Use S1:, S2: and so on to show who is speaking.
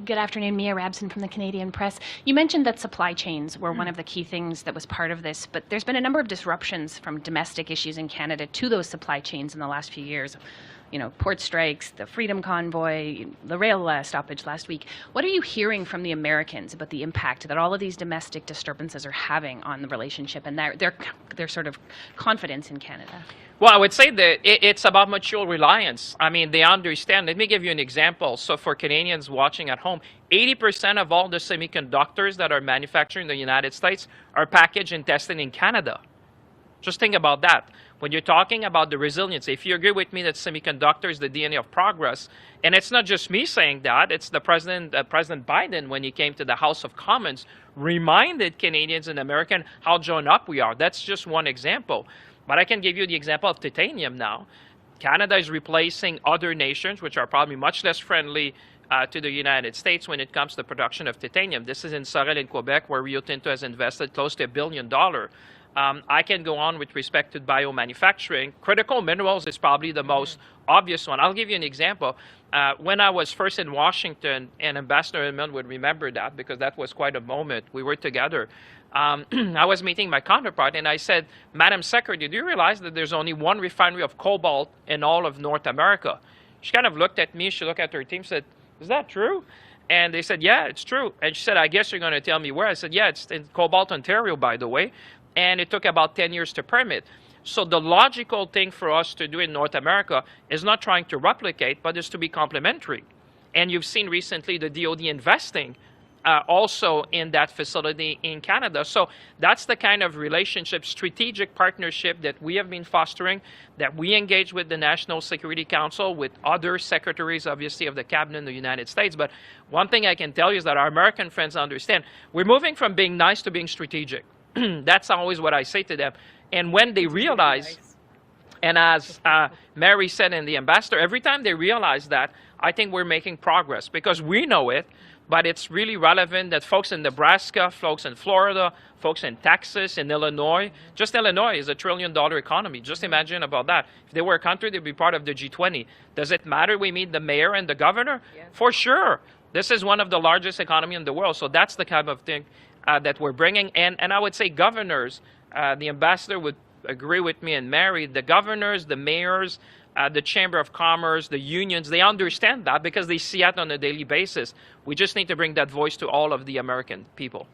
S1: Good afternoon, Mia Rabson from the Canadian Press. You mentioned that supply chains were one of the key things that was part of this, but there's been a number of disruptions from domestic issues in Canada to those supply chains in the last few years. You know, port strikes, the Freedom Convoy, the rail stoppage last week. What are you hearing from the Americans about the impact that all of these domestic disturbances are having on the relationship and their sort of confidence in Canada?
S2: Well, I would say that it's about mutual reliance. I mean, they understand. Let me give you an example. So for Canadians watching at home, 80% of all the semiconductors that are manufactured in the United States are packaged and tested in Canada. Just think about that. When you're talking about the resilience, if you agree with me that semiconductor is the DNA of progress, and it's not just me saying that, it's the President Biden, when he came to the House of Commons, reminded Canadians and Americans how joined up we are. That's just one example. But I can give you the example of titanium now. Canada is replacing other nations, which are probably much less friendly to the United States when it comes to the production of titanium. This is in Sorel in Quebec, where Rio Tinto has invested close to $1 billion. I can go on with respect to biomanufacturing. Critical minerals is probably the most obvious one. I'll give you an example. When I was first in Washington, and Ambassador Edmund would remember that because that was quite a moment. We were together. I was meeting my counterpart, and I said, Madam Secretary, do you realize that there's only one refinery of cobalt in all of North America? She kind of looked at me. She looked at her team, said, is that true? And they said, yeah, it's true. And she said, I guess you're going to tell me where. I said, yeah, it's in Cobalt, Ontario, by the way. And it took about 10 years to permit. So the logical thing for us to do in North America is not trying to replicate, but is to be complementary. And you've seen recently the DOD investing also in that facility in Canada. So that's the kind of relationship, strategic partnership that we have been fostering, that we engage with the National Security Council, with other secretaries, obviously, of the cabinet in the United States. But one thing I can tell you is that our American friends understand we're moving from being nice to being strategic. That's always what I say to them. And when they realize, and as Mary said and the ambassador, every time they realize that, I think we're making progress because we know it, but it's really relevant that folks in Nebraska, folks in Florida, folks in Texas, in Illinois, just Illinois is $1 trillion economy. Just imagine about that. If they were a country, they'd be part of the G20. Does it matter we meet the mayor and the governor? Yeah. For sure. This is one of the largest economy in the world. So that's the kind of thing that we're bringing. And I would say governors, the ambassador would agree with me and Mary, the governors, the mayors, the Chamber of Commerce, the unions, they understand that because they see it on a daily basis. We just need to bring that voice to all of the American people.